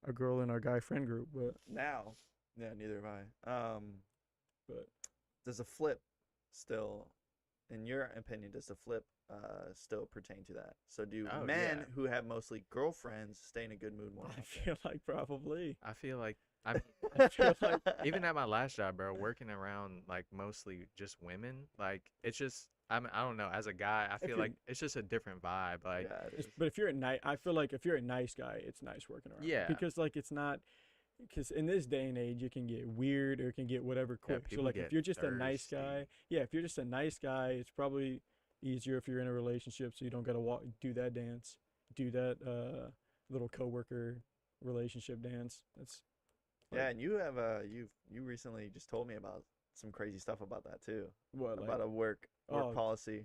a girl in our guy friend group, but Now, yeah, neither have I. But Does a flip still, in your opinion, does the flip still pertain to that? So do Oh, men yeah. who have mostly girlfriends stay in a good mood more I often? feel like probably. I feel like I feel like even at my last job, bro, working around like mostly just women, like it's just I don't know. As a guy, I feel you're- like it's just a different vibe. Like Yeah, it is. But if you're I feel like if you're a nice guy, it's nice working around. Yeah. Because like it's not. Because in this day and age, it can get weird or it can get whatever quick. so people like if get you're just a nice guy, thirsty. if you're just a nice guy, it's probably easier if you're in a relationship, so you don't gotta do that dance, do that little coworker relationship dance. That's Yeah, and you have you recently just told me about some crazy stuff about that too. what like About a work Oh, policy.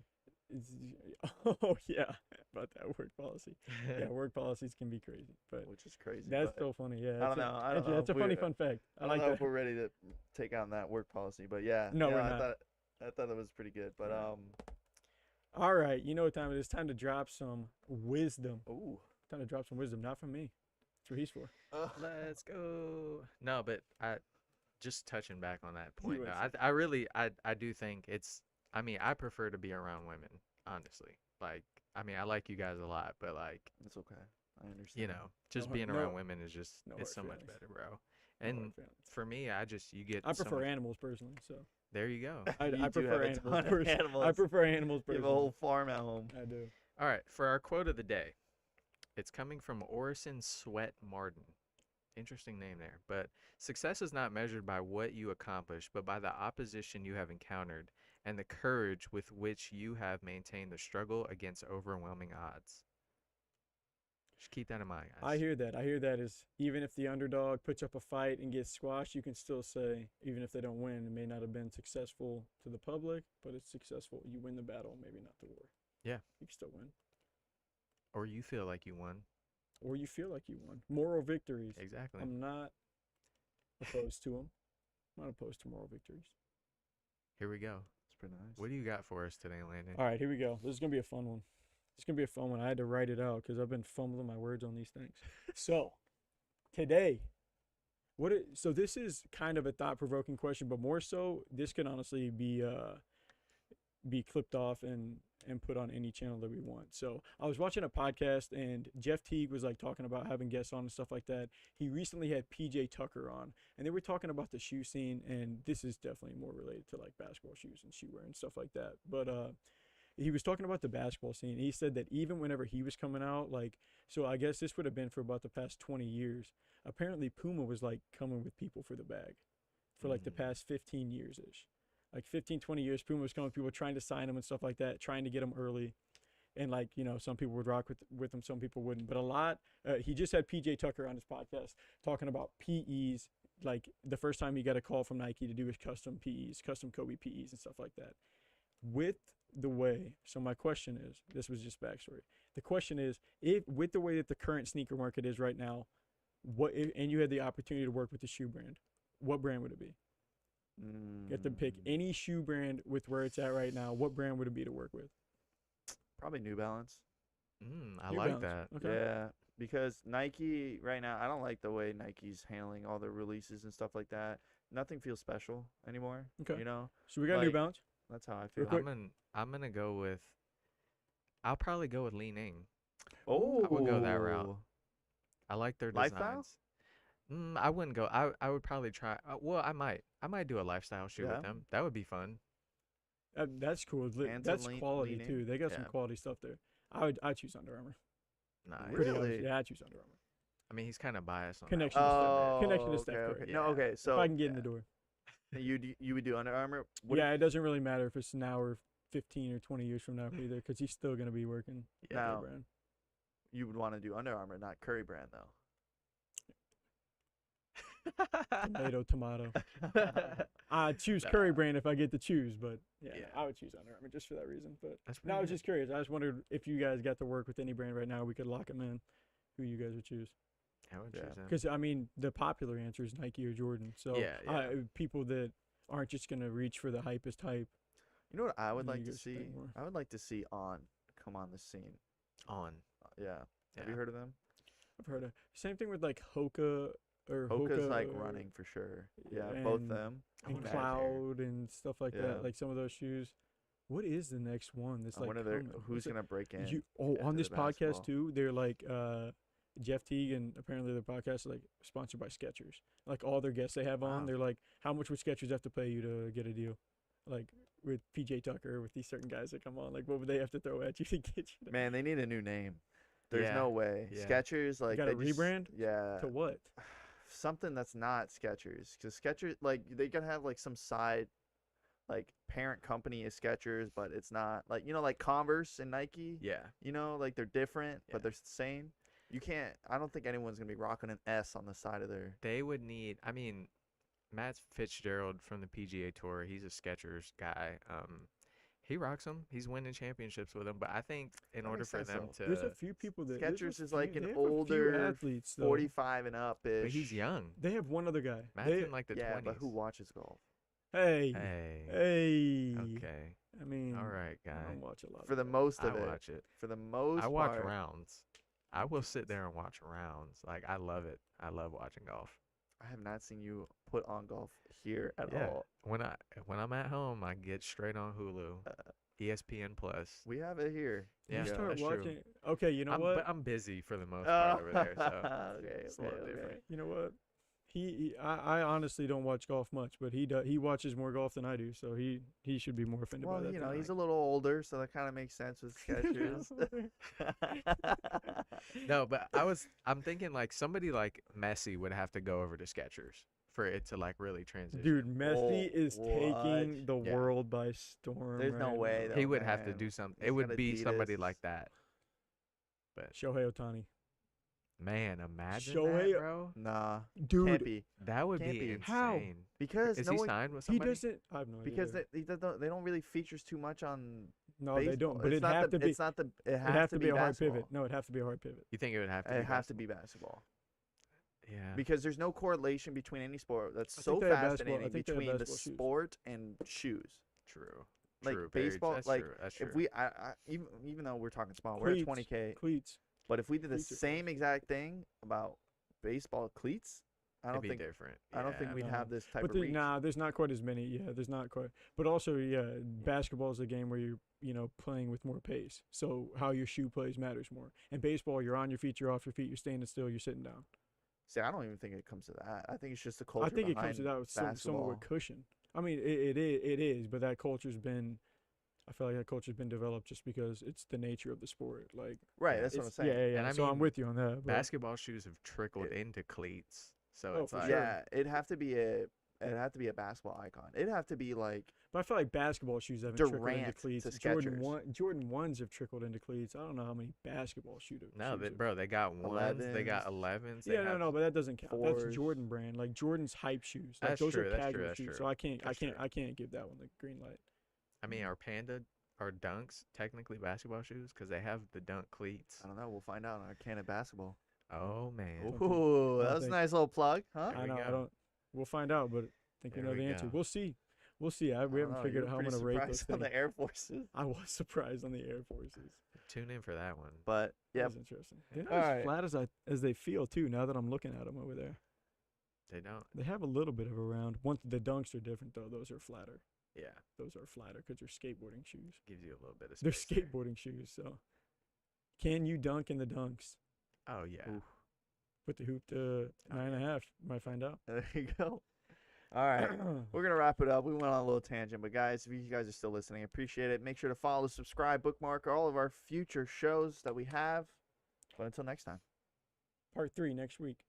Oh yeah, about that work policy. Yeah, work policies can be crazy, but which is crazy. that's but so funny. Yeah, I don't know. I don't actually, know that's if a we. funny fun fact. I I don't like know if that. we're ready to take on that work policy, but yeah, No, we're I not. thought that was pretty good. But Yeah. All right, you know what time it is? Time to drop some wisdom. ooh, Time to drop some wisdom, not from me. That's what he's for. Let's go. No, but I just touching back on that You point. would Though, I really I do think it's. I mean, I prefer to be around women, honestly. Like, I mean, I like you guys a lot, but like, it's okay. I understand. you know, just hard- being no- around women is just no it's so hard much feelings. better, bro. No And hard feelings. for me, you get. I so prefer much- animals personally, so There you go. I You do prefer have a ton animals. of Personally. I animals. prefer animals You have a personally. whole farm at home. I do. All right, for our quote of the day, it's coming from Orison Sweat Martin. Interesting name there. But success is not measured by what you accomplish, but by the opposition you have encountered and the courage with which you have maintained the struggle against overwhelming odds. Just keep that in mind, guys. I hear that. I hear that is even if the underdog puts up a fight and gets squashed, you can still say, even if they don't win, it may not have been successful to the public, but it's successful. You win the battle, maybe not the war. Yeah. You can still win. Or you feel like you won. Or you feel like you won. Moral victories. Exactly. I'm not opposed to them. I'm not opposed to moral victories. Here we go. It's pretty nice. What do you got for us today, Landon? All right, here we go. This is going to be a fun one. It's going to be a fun one. I had to write it out because I've been fumbling my words on these things. So, today, so this is kind of a thought-provoking question, but more so, this can honestly be clipped off and put on any channel that we want. So I was watching a podcast and Jeff Teague was like talking about having guests on and stuff like that. He recently had PJ Tucker on and they were talking about the shoe scene, and this is definitely more related to like basketball shoes and shoe wear and stuff like that. But he was talking about the basketball scene. He said that even whenever he was coming out, like, so I guess this would have been for about the past 20 years. Apparently Puma was like coming with people for the bag for like the past 15 years ish. Like 15, 20 years, Puma was coming with people trying to sign them and stuff like that, trying to get them early. And like, you know, some people would rock with them, some people wouldn't. But a lot, he just had PJ Tucker on his podcast talking about PEs. Like the first time he got a call from Nike to do his custom PEs, custom Kobe PEs and stuff like that. With the way, so my question is, this was just backstory. The question is, if with the way that the current sneaker market is right now, and you had the opportunity to work with the shoe brand, what brand would it be? You have to pick any shoe brand with where it's at right now. What brand would it be to work with? Probably New Balance. I New like Balance. that. Okay. Yeah, because Nike right now, I don't like the way Nike's handling all their releases and stuff like that. Nothing feels special anymore. Okay. You know, So we got New Like, Balance. that's how I Real feel. quick. I'm gonna go with. I'll probably go with Li Ning. Oh, would go that route. I like their Lifestyle? designs. I wouldn't go. I would probably try. Well, I might do a lifestyle shoe Yeah. with them. That would be fun. That's cool. And That's some quality leaning. too. They got some Yeah. quality stuff there. I'd choose Under Armour. Nice. Pretty honest. Really? Yeah, I'd choose Under Armour. I mean, he's kind of biased on Connection that. to one. Steph. Oh, Connection to Steph okay, Curry. okay. No, Yeah. okay. So if I can get in the yeah. door. You would do Under Armour. What Yeah, it doesn't really matter if it's now or 15 or 20 years from now either, because he's still gonna be working Yeah. at their Now- brand. you would want to do Under Armour, not Curry brand though. Tomato. I'd choose Nah. Curry brand if I get to choose, but yeah, Yeah. I would choose Under Armour just for that reason. But That's no, I was pretty just curious. I just wondered if you guys got to work with any brand right now, we could lock them in. Who you guys would choose? good. I would Yeah. choose them. Because I mean, the popular answer is Nike or Jordan. So Yeah, yeah. people that aren't just gonna reach for the hypest hype. You know what I would And then like you to go spend see? more. I would like to see On come on the scene. On. Yeah. Have you Yeah. heard of them? I've heard of same thing with like Hoka or Hoka's like Hoka running for sure. Yeah, both and- them. and wanna Cloud and stuff like Yeah. that. Like some of those shoes. What is the next one that's I like wonder coming? who's What's it- gonna break in. on into this the podcast basketball. too, they're like Jeff Teague and apparently their podcast is like sponsored by Skechers. Like all their guests they have on, Wow. they're like, how much would Skechers have to pay you to get a deal? Like with PJ Tucker, with these certain guys that come on, like what would they have to throw at you to get you to, Man, they need a new name. There's Yeah, no way. yeah. Skechers, like gotta they just- rebrand? Yeah. to what? Something that's not Skechers, because Skechers, like they gotta have like some side, like parent company is Skechers, but it's not like like Converse and Nike. Yeah. Like they're different, Yeah. but they're the same. You can't. I don't think anyone's gonna be rocking an S on the side of their. They would need. I mean, Matt Fitzgerald from the PGA Tour. He's a Skechers guy. He rocks them. He's winning championships with them. But I think in That order makes for sense, them though. There's a to, few people that there's a Skechers is like few- an they have a few older athletes though. 45 and up ish. but he's young. They have one other guy. Matt's They, in like the Yeah, 20s. but who watches golf? hey, Hey. hey. Okay. I mean, All right, I guy. don't watch a lot For of the that. most I of it. watch it. For the most I watch part. rounds. I will sit there and watch rounds. Like I love it. I love watching golf. I have not seen you put on golf here at Yeah. all. When I'm at home, I get straight on Hulu, ESPN Plus. We have it here. Yeah, You start that's true. watching. Okay, you know what? But I'm busy for the most part over there, so okay, it's a little different. You know what? I honestly don't watch golf much, but he watches more golf than I do, so he should be more offended by Well, that. you than know, I. he's a little older, so that kind of makes sense with Skechers. No, but I'm thinking like somebody like Messi would have to go over to Skechers for it to like really transition. Dude, Messi Oh, is taking the Yeah. world by storm. There's no right way, now. though. He would have to man. do something. He's It would got be somebody Adidas. like that. Shohei Otani. Man, imagine Shohei- that, bro. Nah, can't Dude, be That would Can't be be. insane. How? because Is no he one, signed with he somebody? doesn't. I have no idea. because they don't really features too much on. no, they baseball. don't. But It's it not have the, to be. It's not the. It It has have to to be be a hard basketball. pivot. No, it have to be a hard pivot. You think it would have to? It be has to basketball? be basketball Yeah. because there's no correlation between any sport that's I so think they have basketball- I fascinating think they have between the basketball shoes. sport and shoes. True. Like True. baseball, That's like true. That's true. if we, even though we're talking small, we're at Cleats. 20K. Cleats. But if we did the Cleats are same exact thing about baseball cleats, I It'd don't be think different. I don't think Yeah. we'd No. have this type But of reach. nah, there's not quite as many. Yeah, there's not quite. But also, yeah, basketball is a game where you're playing with more pace. So how your shoe plays matters more. And baseball, you're on your feet, you're off your feet, you're standing still, you're sitting down. See, I don't even think it comes to that. I think it's just the culture. I think it comes to behind that with somewhat basketball. with cushion. I mean, it is, but that culture's been. I feel like that culture's been developed just because it's the nature of the sport. Like, Right, that's what I'm it's- saying. Yeah, yeah. And I so I'm mean, with you on that. But Basketball shoes have trickled It- into cleats, so Oh, it's for like sure. Yeah, it'd have to be a basketball icon. It'd have to be like But I feel like basketball shoes haven't trickled into Durant to cleats. Skechers. Jordan ones have trickled into cleats. I don't know how many basketball shoes no, have. bro. They got ones. They got 11s. They Yeah, have, no, but that doesn't count. That's fours. Jordan brand. Like Jordan's hype shoes. Like That's those true, are that's true, casual that's shoes. true. So I can't That's true. give that one the green light. I mean, are dunks technically basketball shoes? Because they have the dunk cleats. I don't know. We'll find out on our can of basketball. Oh man. think- Ooh, I that don't was a think- nice little plug, huh? There I we know. I go. don't. We'll find out, but I think we There know the we answer. go. We'll see. We'll see. We I don't haven't know, figured you out how were I'm pretty gonna rate those surprised on things. the Air Forces, I was surprised on the Air Forces. Tune in for that one. but yeah, That's interesting. They're not All as right. flat as they feel too. Now that I'm looking at them over there, They don't. they have a little bit of a round. The dunks are different though. Those are flatter. Yeah. Those are flatter because they're skateboarding shoes. Gives you a little bit of. They're space there. skateboarding shoes. So, can you dunk in the dunks? Oh yeah. Oof. Put the hoop to Oh, 9.5. Might find out. there you go. All right. We're going to wrap it up. We went on a little tangent, but guys, if you guys are still listening, I appreciate it. Make sure to follow, subscribe, bookmark all of our future shows that we have. But until next time. Part 3 next week.